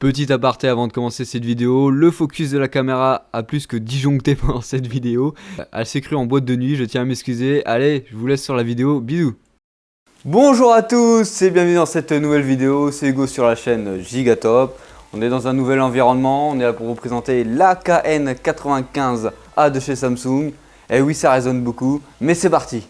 Petit aparté avant de commencer cette vidéo, le focus de la caméra a plus que disjoncté pendant cette vidéo. Elle s'est crue en boîte de nuit, je tiens à m'excuser. Allez, je vous laisse sur la vidéo, bisous. Bonjour à tous et bienvenue dans cette nouvelle vidéo, c'est Hugo sur la chaîne Gigatop. On est dans un nouvel environnement, on est là pour vous présenter la KN95A de chez Samsung. Et oui, ça résonne beaucoup, mais c'est parti.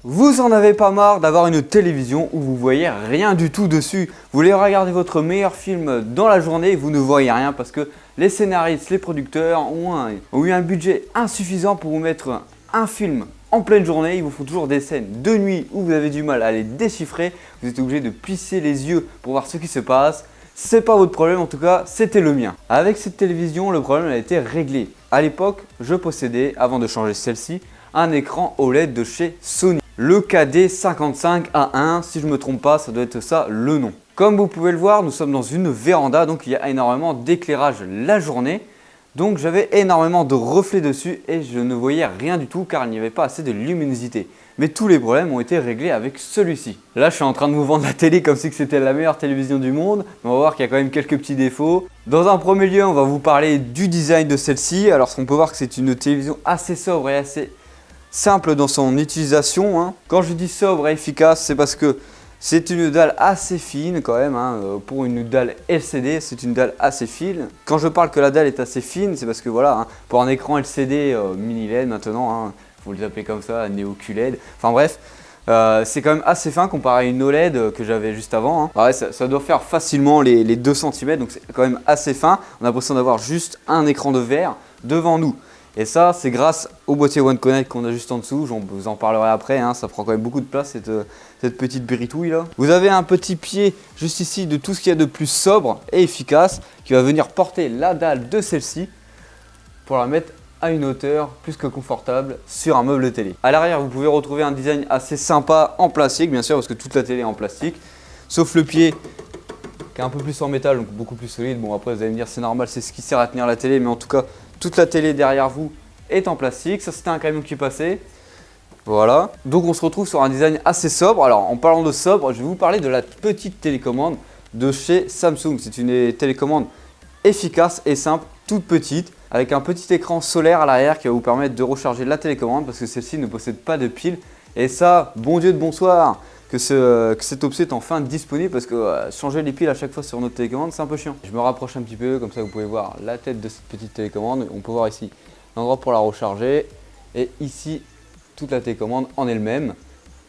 Vous en avez pas marre d'avoir une télévision où vous voyez rien du tout dessus. Vous voulez regarder votre meilleur film dans la journée et vous ne voyez rien parce que les scénaristes, les producteurs ont eu un budget insuffisant pour vous mettre un film en pleine journée. Ils vous font toujours des scènes de nuit où vous avez du mal à les déchiffrer. Vous êtes obligé de plisser les yeux pour voir ce qui se passe. C'est pas votre problème, en tout cas c'était le mien. Avec cette télévision, le problème a été réglé. À l'époque, je possédais, avant de changer celle-ci, un écran OLED de chez Sony. Le KD55A1, si je ne me trompe pas, ça doit être ça le nom. Comme vous pouvez le voir, nous sommes dans une véranda, donc il y a énormément d'éclairage la journée. Donc j'avais énormément de reflets dessus et je ne voyais rien du tout car il n'y avait pas assez de luminosité. Mais tous les problèmes ont été réglés avec celui-ci. Là je suis en train de vous vendre la télé comme si c'était la meilleure télévision du monde. On va voir qu'il y a quand même quelques petits défauts. Dans un premier lieu, on va vous parler du design de celle-ci. Alors on peut voir que c'est une télévision assez sobre et assez simple dans son utilisation. Quand je dis sobre et efficace, c'est parce que c'est une dalle assez fine quand même. Pour une dalle LCD, c'est une dalle assez fine. Quand je parle que la dalle est assez fine, c'est parce que voilà, pour un écran LCD mini LED maintenant, faut les appeler comme ça, Neo QLED. Enfin bref, c'est quand même assez fin comparé à une OLED que j'avais juste avant. Ouais, ça doit faire facilement les 2 cm, donc c'est quand même assez fin. On a l'impression d'avoir juste un écran de verre devant nous. Et ça, c'est grâce au boîtier One Connect qu'on a juste en dessous. Je vous en parlerai après, ça prend quand même beaucoup de place cette petite béritouille là. Vous avez un petit pied juste ici de tout ce qu'il y a de plus sobre et efficace qui va venir porter la dalle de celle-ci pour la mettre à une hauteur plus que confortable sur un meuble télé. À l'arrière, vous pouvez retrouver un design assez sympa en plastique, bien sûr, parce que toute la télé est en plastique, sauf le pied qui est un peu plus en métal, donc beaucoup plus solide. Bon, après, vous allez me dire, c'est normal, c'est ce qui sert à tenir la télé, mais en tout cas, toute la télé derrière vous est en plastique. Ça, c'était un camion qui passait. Voilà. Donc, on se retrouve sur un design assez sobre. Alors, en parlant de sobre, je vais vous parler de la petite télécommande de chez Samsung. C'est une télécommande efficace et simple, toute petite, avec un petit écran solaire à l'arrière qui va vous permettre de recharger la télécommande parce que celle-ci ne possède pas de pile. Et ça, bon Dieu de bonsoir, que cette option est enfin disponible parce que changer les piles à chaque fois sur notre télécommande, c'est un peu chiant. Je me rapproche un petit peu, comme ça vous pouvez voir la tête de cette petite télécommande. On peut voir ici l'endroit pour la recharger et ici toute la télécommande en elle-même.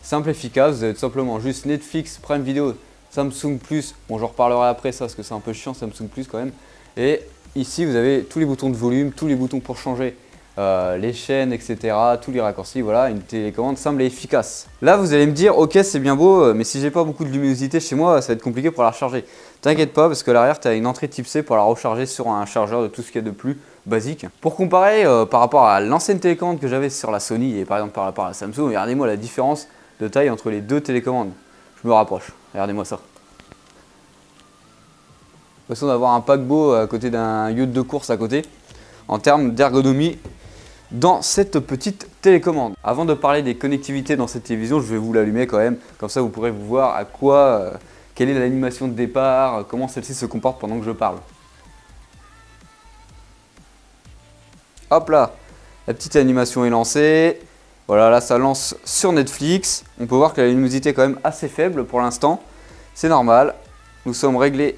Simple, efficace, vous avez tout simplement juste Netflix, Prime Video, Samsung Plus. Bon, j'en reparlerai après ça parce que c'est un peu chiant Samsung Plus quand même. Et ici vous avez tous les boutons de volume, tous les boutons pour changer les chaînes, etc. Tous les raccourcis, voilà, une télécommande simple et efficace. Là, vous allez me dire, ok, c'est bien beau, mais si j'ai pas beaucoup de luminosité chez moi, ça va être compliqué pour la recharger. T'inquiète pas, parce que à l'arrière, tu as une entrée type C pour la recharger sur un chargeur de tout ce qu'il y a de plus basique. Pour comparer par rapport à l'ancienne télécommande que j'avais sur la Sony et par exemple par rapport à la Samsung, regardez-moi la différence de taille entre les deux télécommandes. Je me rapproche, regardez-moi ça. L'impression d'avoir un paquebot à côté d'un yacht de course à côté. En termes d'ergonomie, dans cette petite télécommande. Avant de parler des connectivités dans cette télévision, je vais vous l'allumer quand même, comme ça vous pourrez vous voir à quoi, quelle est l'animation de départ, comment celle-ci se comporte pendant que je parle. Hop là, la petite animation est lancée. Voilà, là ça lance sur Netflix. On peut voir que la luminosité est quand même assez faible pour l'instant. C'est normal, nous sommes réglés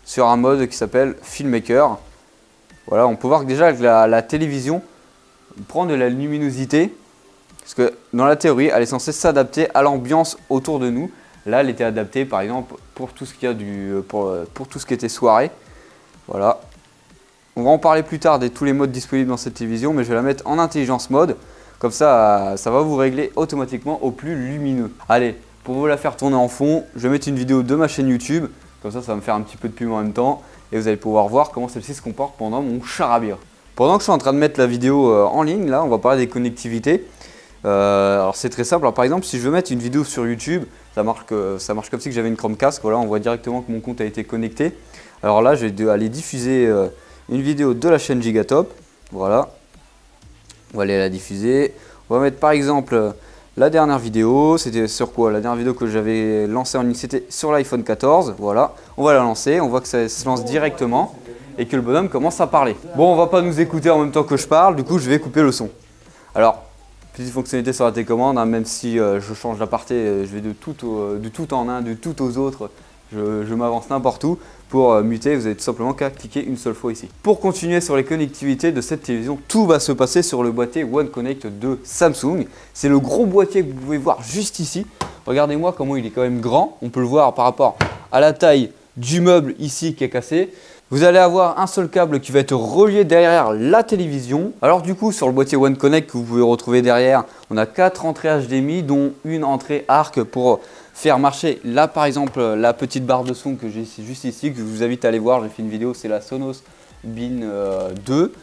sur un mode qui s'appelle Filmmaker. Voilà, on peut voir que déjà que la télévision prend de la luminosité Parce que dans la théorie, elle est censée s'adapter à l'ambiance autour de nous. Là, elle était adaptée par exemple pour tout ce qu'il y a pour tout ce qui était soirée. Voilà. On va en parler plus tard de tous les modes disponibles dans cette télévision, mais je vais la mettre en intelligence mode. Comme ça va vous régler automatiquement au plus lumineux. Allez, pour vous la faire tourner en fond, je vais mettre une vidéo de ma chaîne YouTube. Comme ça va me faire un petit peu de pub en même temps. Et vous allez pouvoir voir comment celle-ci se comporte pendant mon charabia. Pendant que je suis en train de mettre la vidéo en ligne, là, on va parler des connectivités. Alors c'est très simple. Alors, par exemple, si je veux mettre une vidéo sur YouTube, ça marche comme si j'avais une Chromecast. Voilà, on voit directement que mon compte a été connecté. Alors là, je vais aller diffuser une vidéo de la chaîne Gigatop. Voilà. On va aller la diffuser. On va mettre par exemple la dernière vidéo. C'était sur quoi? La dernière vidéo que j'avais lancée en ligne, c'était sur l'iPhone 14. Voilà. On va la lancer. On voit que ça se lance directement et que le bonhomme commence à parler. Bon, on va pas nous écouter en même temps que je parle. Du coup, je vais couper le son. Alors, petite fonctionnalité sur la télécommande, hein, même si je change d'aparté, je vais de tout en un, de tout aux autres. Je m'avance n'importe où. Pour muter, vous avez tout simplement qu'à cliquer une seule fois ici. Pour continuer sur les connectivités de cette télévision, tout va se passer sur le boîtier One Connect de Samsung. C'est le gros boîtier que vous pouvez voir juste ici. Regardez-moi comment il est quand même grand. On peut le voir par rapport à la taille du meuble ici qui est cassé. Vous allez avoir un seul câble qui va être relié derrière la télévision. Alors du coup, sur le boîtier One Connect que vous pouvez retrouver derrière, on a 4 entrées HDMI, dont une entrée ARC pour faire marcher là par exemple la petite barre de son que j'ai juste ici, que je vous invite à aller voir. J'ai fait une vidéo, c'est la Sonos Bin 2,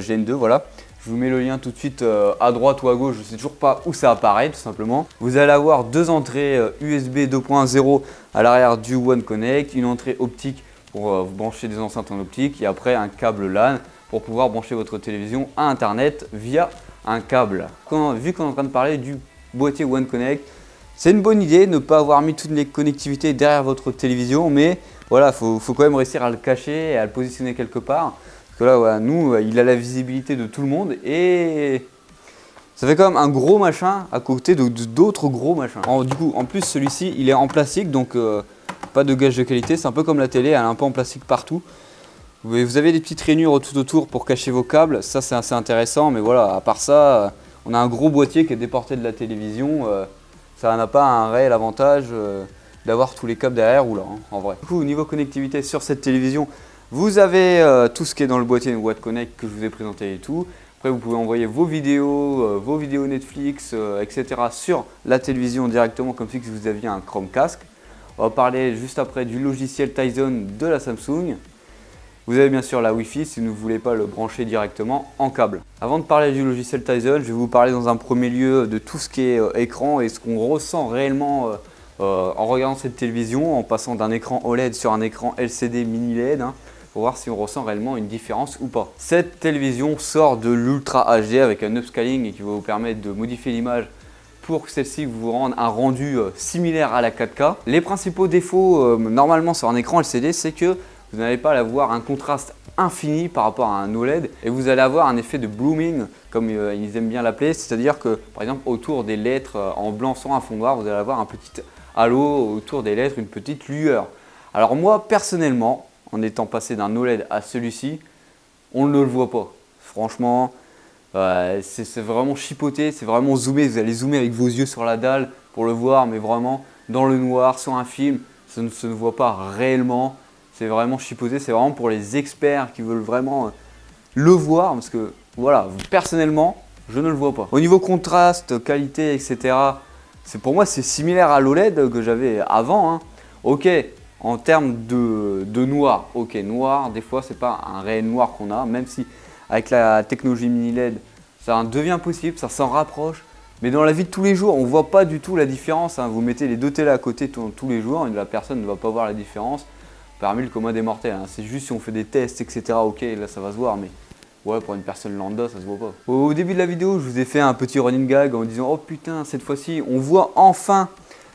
Gen 2, voilà. Je vous mets le lien tout de suite à droite ou à gauche, je ne sais toujours pas où ça apparaît tout simplement. Vous allez avoir 2 entrées USB 2.0 à l'arrière du One Connect, une entrée optique pour vous brancher des enceintes en optique et après un câble LAN pour pouvoir brancher votre télévision à internet via un câble. Vu qu'on est en train de parler du boîtier One Connect, c'est une bonne idée de ne pas avoir mis toutes les connectivités derrière votre télévision, mais voilà, faut quand même réussir à le cacher et à le positionner quelque part. Parce que là, voilà, nous, il a la visibilité de tout le monde et ça fait quand même un gros machin à côté d'autres gros machins. Du coup, en plus, celui-ci, il est en plastique, donc pas de gage de qualité. C'est un peu comme la télé, elle est un peu en plastique partout. Vous avez des petites rainures tout autour pour cacher vos câbles. Ça, c'est assez intéressant, mais voilà, à part ça, on a un gros boîtier qui est déporté de la télévision. Ça n'a pas un réel avantage d'avoir tous les câbles derrière ou là, hein, en vrai. Du coup, au niveau connectivité sur cette télévision, vous avez tout ce qui est dans le boîtier One Connect que je vous ai présenté et tout. Après, vous pouvez envoyer vos vidéos Netflix, etc. sur la télévision directement comme si vous aviez un Chromecast. On va parler juste après du logiciel Tizen de la Samsung. Vous avez bien sûr la Wi-Fi si vous ne voulez pas le brancher directement en câble. Avant de parler du logiciel Tizen, je vais vous parler dans un premier lieu de tout ce qui est écran et ce qu'on ressent réellement en regardant cette télévision, en passant d'un écran OLED sur un écran LCD mini LED, hein, pour voir si on ressent réellement une différence ou pas. Cette télévision sort de l'Ultra HD avec un upscaling et qui va vous permettre de modifier l'image pour que celle-ci vous rende un rendu similaire à la 4K. Les principaux défauts normalement sur un écran LCD, c'est que vous n'allez pas avoir un contraste infini par rapport à un OLED et vous allez avoir un effet de blooming comme ils aiment bien l'appeler, c'est-à-dire que par exemple autour des lettres en blanc sur un fond noir, vous allez avoir un petit halo autour des lettres, une petite lueur. Alors moi personnellement, en étant passé d'un OLED à celui-ci, on ne le voit pas. Franchement, c'est vraiment chipoté, c'est vraiment zoomé, vous allez zoomer avec vos yeux sur la dalle pour le voir, mais vraiment dans le noir, sur un film, ça ne se voit pas réellement. C'est vraiment chipoté, c'est vraiment pour les experts qui veulent vraiment le voir, parce que voilà, personnellement, je ne le vois pas. Au niveau contraste, qualité, etc., pour moi c'est similaire à l'OLED que j'avais avant, hein. Ok, en termes de noir, ok, noir, des fois c'est pas un réel noir qu'on a, même si avec la technologie mini LED, ça devient possible, ça s'en rapproche. Mais dans la vie de tous les jours, on ne voit pas du tout la différence, hein. Vous mettez les deux télés à côté tous les jours et la personne ne va pas voir la différence. Parmi le commun des mortels, hein. C'est juste si on fait des tests, etc. Ok, là ça va se voir, mais ouais, pour une personne lambda, ça se voit pas. Au début de la vidéo, je vous ai fait un petit running gag en disant oh putain, cette fois-ci, on voit enfin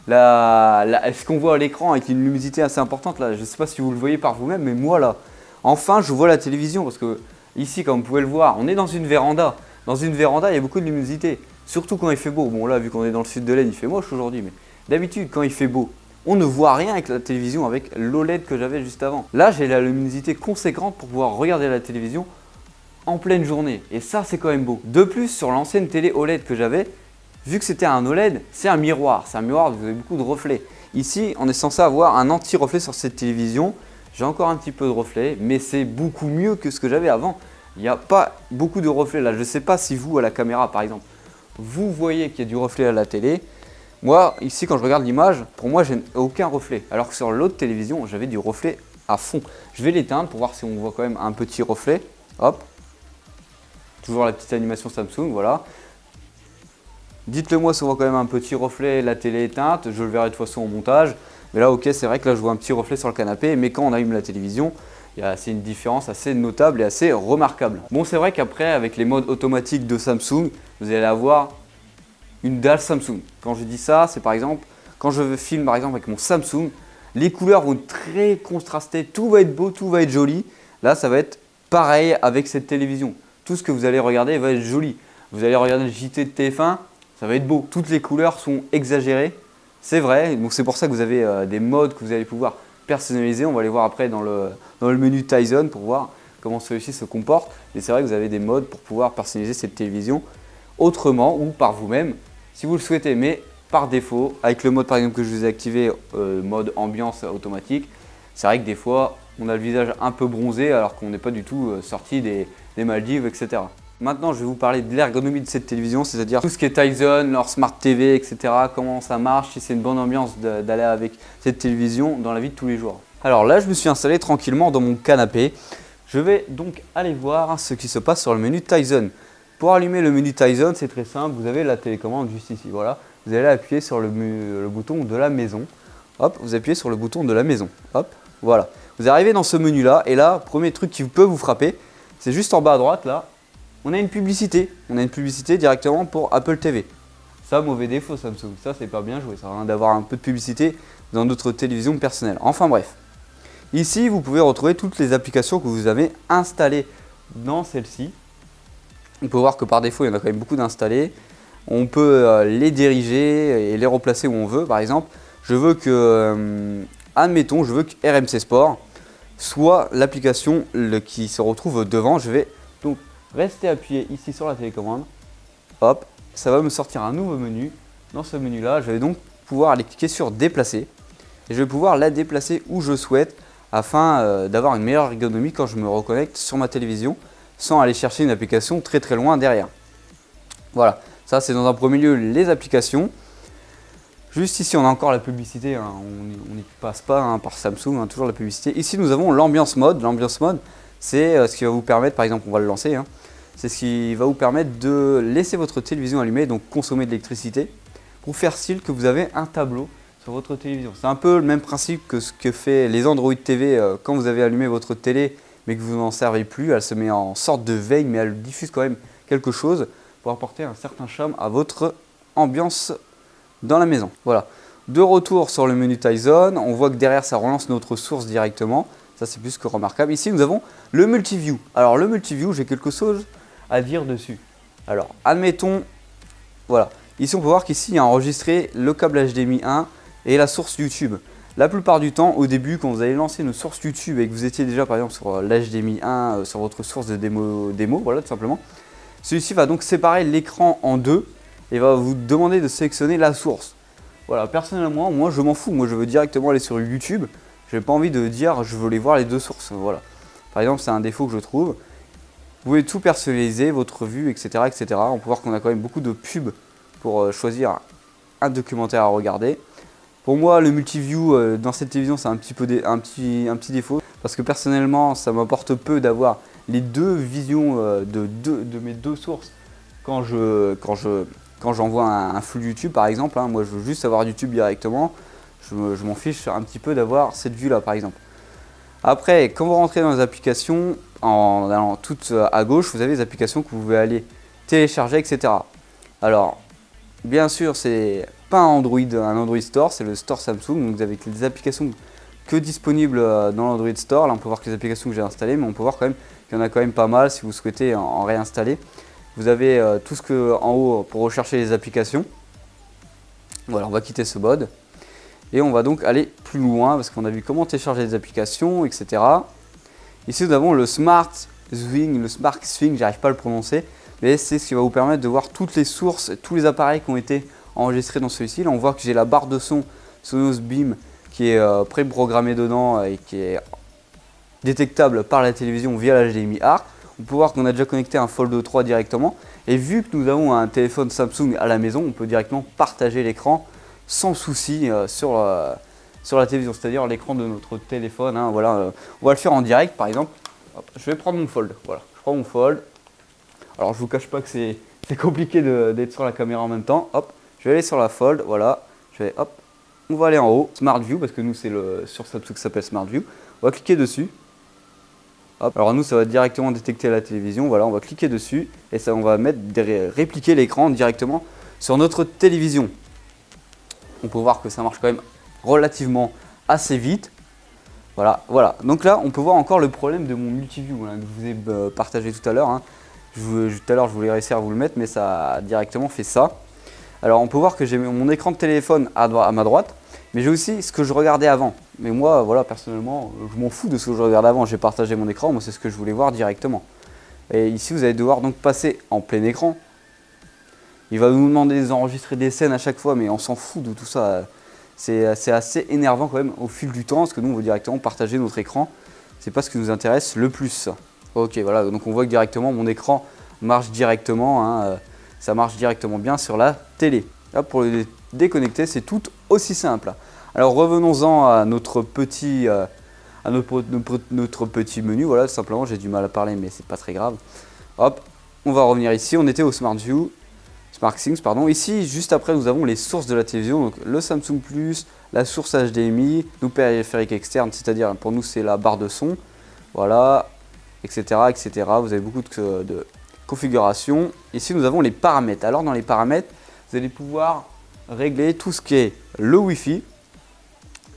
ce qu'on voit à l'écran avec une luminosité assez importante. Là, je sais pas si vous le voyez par vous-même, mais moi là, enfin, je vois la télévision parce que ici, comme vous pouvez le voir, on est dans une véranda. Dans une véranda, il y a beaucoup de luminosité, surtout quand il fait beau. Bon là, vu qu'on est dans le sud de l'Aisne, il fait moche aujourd'hui, mais d'habitude, quand il fait beau, on ne voit rien avec la télévision, avec l'OLED que j'avais juste avant. Là, j'ai la luminosité conséquente pour pouvoir regarder la télévision, en pleine journée. Et ça, c'est quand même beau. De plus, sur l'ancienne télé OLED que j'avais, Vu que c'était un OLED, c'est un miroir, vous avez beaucoup de reflets. Ici, on est censé avoir un anti-reflet sur cette télévision. J'ai encore un petit peu de reflets, mais c'est beaucoup mieux que ce que j'avais avant. Il n'y a pas beaucoup de reflets là. Je ne sais pas si vous, à la caméra par exemple, vous voyez qu'il y a du reflet à la télé. Moi, ici, quand je regarde l'image, pour moi, j'ai aucun reflet. Alors que sur l'autre télévision, j'avais du reflet à fond. Je vais l'éteindre pour voir si on voit quand même un petit reflet. Hop. Toujours la petite animation Samsung, voilà. Dites-le moi si on voit quand même un petit reflet, la télé éteinte. Je le verrai de toute façon au montage. Mais là, ok, c'est vrai que là, je vois un petit reflet sur le canapé. Mais quand on allume la télévision, c'est une différence assez notable et assez remarquable. Bon, c'est vrai qu'après, avec les modes automatiques de Samsung, vous allez avoir une dalle Samsung. Quand je dis ça, c'est par exemple, quand je filme par exemple avec mon Samsung, les couleurs vont être très contrastées, tout va être beau, tout va être joli. Là, ça va être pareil avec cette télévision. Tout ce que vous allez regarder va être joli. Vous allez regarder le JT de TF1, ça va être beau. Toutes les couleurs sont exagérées, c'est vrai. Donc c'est pour ça que vous avez des modes que vous allez pouvoir personnaliser. On va les voir après dans le menu Tizen pour voir comment celui-ci se comporte. Et c'est vrai que vous avez des modes pour pouvoir personnaliser cette télévision autrement ou par vous-même si vous le souhaitez. Mais par défaut, avec le mode par exemple que je vous ai activé, mode ambiance automatique, c'est vrai que des fois on a le visage un peu bronzé alors qu'on n'est pas du tout sorti des Maldives, etc. Maintenant, je vais vous parler de l'ergonomie de cette télévision, c'est-à-dire tout ce qui est Tizen, leur Smart TV, etc. Comment ça marche, si c'est une bonne ambiance d'aller avec cette télévision dans la vie de tous les jours. Alors là, je me suis installé tranquillement dans mon canapé. Je vais donc aller voir ce qui se passe sur le menu Tizen. Pour allumer le menu Tizen, c'est très simple. Vous avez la télécommande juste ici. Voilà. Vous allez appuyer sur le bouton de la maison. Hop, vous appuyez sur le bouton de la maison. Hop, voilà. Vous arrivez dans ce menu-là et là, premier truc qui peut vous frapper, c'est juste en bas à droite là. On a une publicité. On a une publicité directement pour Apple TV. Ça, mauvais défaut Samsung. Ça, c'est pas bien joué. Ça sert à rien d'avoir un peu de publicité dans notre télévision personnelle. Enfin bref. Ici, vous pouvez retrouver toutes les applications que vous avez installées dans celle-ci. On peut voir que par défaut, il y en a quand même beaucoup d'installés. On peut les diriger et les replacer où on veut. Par exemple, je veux que, admettons, je veux que RMC Sport soit l'application qui se retrouve devant. Je vais donc rester appuyé ici sur la télécommande. Hop, ça va me sortir un nouveau menu. Dans ce menu-là, je vais donc pouvoir aller cliquer sur déplacer. Et je vais pouvoir la déplacer où je souhaite afin d'avoir une meilleure ergonomie quand je me reconnecte sur ma télévision sans aller chercher une application très très loin derrière. Voilà, ça c'est dans un premier lieu les applications. Juste ici on a encore la publicité, hein. On n'y passe pas hein, par Samsung, hein, toujours la publicité. Ici nous avons l'ambiance mode. L'ambiance mode c'est ce qui va vous permettre, par exemple on va le lancer, hein, c'est ce qui va vous permettre de laisser votre télévision allumée, donc consommer de l'électricité, pour faire style que vous avez un tableau sur votre télévision. C'est un peu le même principe que ce que fait les Android TV quand vous avez allumé votre télé mais que vous n'en servez plus. Elle se met en sorte de veille mais elle diffuse quand même quelque chose pour apporter un certain charme à votre ambiance dans la maison. Voilà. De retour sur le menu Tizen, on voit que derrière ça relance notre source directement. Ça c'est plus que remarquable. Ici nous avons le multiview. Alors le multiview, j'ai quelque chose à dire dessus. Alors admettons, voilà. Ici on peut voir qu'ici il y a enregistré le câble HDMI 1 et la source YouTube. La plupart du temps, au début, quand vous allez lancer une source YouTube et que vous étiez déjà par exemple sur l'HDMI 1, sur votre source de démo, voilà tout simplement, celui-ci va donc séparer l'écran en deux et va vous demander de sélectionner la source. Voilà, personnellement, moi je m'en fous, moi je veux directement aller sur YouTube, je n'ai pas envie de dire je veux les voir les deux sources, voilà. Par exemple, c'est un défaut que je trouve. Vous pouvez tout personnaliser, votre vue, etc., etc. On peut voir qu'on a quand même beaucoup de pubs pour choisir un documentaire à regarder. Pour moi, le multiview dans cette télévision, c'est un petit défaut parce que personnellement, ça m'apporte peu d'avoir les deux visions de mes deux sources quand j'envoie un flux YouTube par exemple. Hein. Moi, je veux juste avoir YouTube directement. Je m'en fiche un petit peu d'avoir cette vue-là par exemple. Après, quand vous rentrez dans les applications, en allant tout à gauche, vous avez les applications que vous pouvez aller télécharger, etc. Alors, bien sûr, c'est pas un Android Store, c'est le Store Samsung. Donc vous avez des applications que disponibles dans l'Android Store. Là, on peut voir que les applications que j'ai installées, mais on peut voir quand même qu'il y en a quand même pas mal si vous souhaitez en réinstaller. Vous avez tout ce que en haut pour rechercher les applications. Voilà, on va quitter ce mode. Et on va donc aller plus loin parce qu'on a vu comment télécharger les applications, etc. Ici, nous avons le Smart Swing, j'arrive pas à le prononcer. mais c'est ce qui va vous permettre de voir toutes les sources, tous les appareils qui ont été enregistrés dans celui-ci. Là on voit que j'ai la barre de son Sonos Beam qui est pré-programmée dedans et qui est détectable par la télévision via la HDMI ARC. On peut voir qu'on a déjà connecté un Fold 3 directement, et vu que nous avons un téléphone Samsung à la maison, on peut directement partager l'écran sans souci sur la télévision, c'est-à-dire l'écran de notre téléphone. Hein, voilà, on va le faire en direct par exemple. Hop, je vais prendre mon Fold, voilà, je prends mon Fold. Alors je vous cache pas que c'est compliqué d'être sur la caméra en même temps. Hop, je vais aller sur la Fold, voilà, hop, on va aller en haut, Smart View, parce que nous c'est sur Samsung qui s'appelle Smart View. On va cliquer dessus. Hop. Alors nous ça va directement détecter la télévision, voilà, on va cliquer dessus et ça on va répliquer l'écran directement sur notre télévision. On peut voir que ça marche quand même relativement assez vite. Voilà. Donc là on peut voir encore le problème de mon multiview hein, que je vous ai partagé tout à l'heure. Hein. Tout à l'heure je voulais réussir à vous le mettre, mais ça a directement fait ça. Alors on peut voir que j'ai mon écran de téléphone à ma droite, mais j'ai aussi ce que je regardais avant. Mais moi, voilà, personnellement, je m'en fous de ce que je regardais avant. J'ai partagé mon écran, moi c'est ce que je voulais voir directement. Et ici, vous allez devoir donc passer en plein écran. Il va nous demander d'enregistrer des scènes à chaque fois, mais on s'en fout de tout ça. C'est assez énervant quand même au fil du temps, parce que nous, on veut directement partager notre écran. C'est pas ce qui nous intéresse le plus. Ok, voilà, donc on voit que directement mon écran marche directement. Hein, ça marche directement bien sur la télé. Là, pour le déconnecter, c'est tout aussi simple. Alors revenons-en à notre petit menu. Voilà, tout simplement, j'ai du mal à parler, mais c'est pas très grave. Hop, on va revenir ici. On était au Smart Things, pardon. Ici, juste après, nous avons les sources de la télévision. Donc le Samsung Plus, la source HDMI, nos périphériques externes, c'est-à-dire pour nous c'est la barre de son. Voilà, etc., etc. Vous avez beaucoup de configurations. Ici, nous avons les paramètres. Alors dans les paramètres, vous allez pouvoir régler tout ce qui est le Wi-Fi.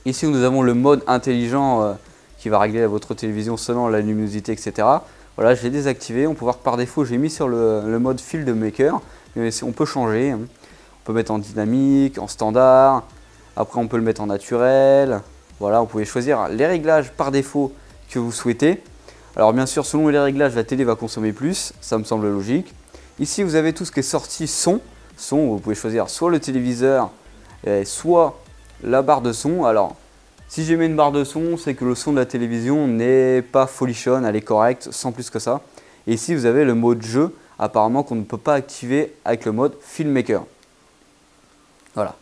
Ici, nous avons le mode intelligent qui va régler votre télévision selon la luminosité, etc. Voilà, je l'ai désactivé. On peut voir que par défaut, j'ai mis sur le mode Field Maker. Mais on peut changer. Hein. On peut mettre en dynamique, en standard. Après, on peut le mettre en naturel. Voilà, vous pouvez choisir les réglages par défaut que vous souhaitez. Alors, bien sûr, selon les réglages, la télé va consommer plus. Ça me semble logique. Ici, vous avez tout ce qui est sortie son. Vous pouvez choisir soit le téléviseur, soit la barre de son. Alors, si j'ai mis une barre de son, c'est que le son de la télévision n'est pas folichonne, elle est correcte, sans plus que ça. Et ici, vous avez le mode jeu, apparemment qu'on ne peut pas activer avec le mode Filmmaker. Voilà.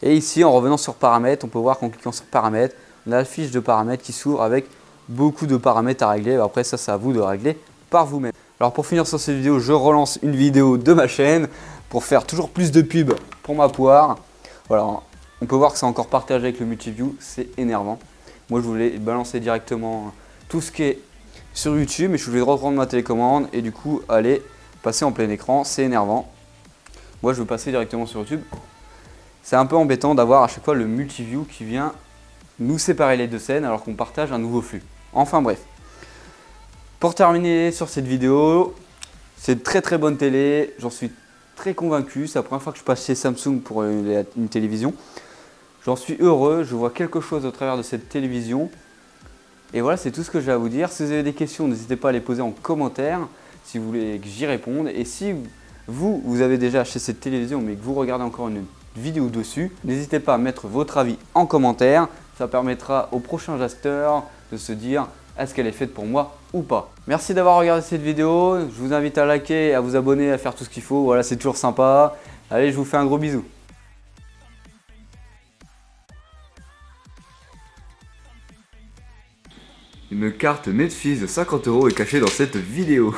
Et ici, en revenant sur paramètres, on peut voir qu'en cliquant sur paramètres, on a la fiche de paramètres qui s'ouvre avec beaucoup de paramètres à régler. Après, ça, c'est à vous de régler par vous-même. Alors, pour finir sur cette vidéo, je relance une vidéo de ma chaîne pour faire toujours plus de pubs pour ma poire. Voilà. On peut voir que c'est encore partagé avec le multiview, c'est énervant. Moi, je voulais balancer directement tout ce qui est sur YouTube, mais je voulais reprendre ma télécommande et du coup aller passer en plein écran, c'est énervant. Moi, je veux passer directement sur YouTube. C'est un peu embêtant d'avoir à chaque fois le multiview qui vient nous séparer les deux scènes alors qu'on partage un nouveau flux. Enfin bref. Pour terminer sur cette vidéo, c'est une très bonne télé, j'en suis très convaincu. C'est la première fois que je passe chez Samsung pour une télévision. J'en suis heureux, je vois quelque chose au travers de cette télévision. Et voilà, c'est tout ce que j'ai à vous dire. Si vous avez des questions, n'hésitez pas à les poser en commentaire si vous voulez que j'y réponde. Et si vous avez déjà acheté cette télévision mais que vous regardez encore une vidéo dessus, n'hésitez pas à mettre votre avis en commentaire. Ça permettra aux prochains acheteurs de se dire est-ce qu'elle est faite pour moi ou pas. Merci d'avoir regardé cette vidéo. Je vous invite à liker, à vous abonner, à faire tout ce qu'il faut. Voilà, c'est toujours sympa. Allez, je vous fais un gros bisou. Une carte Netflix de 50 € est cachée dans cette vidéo.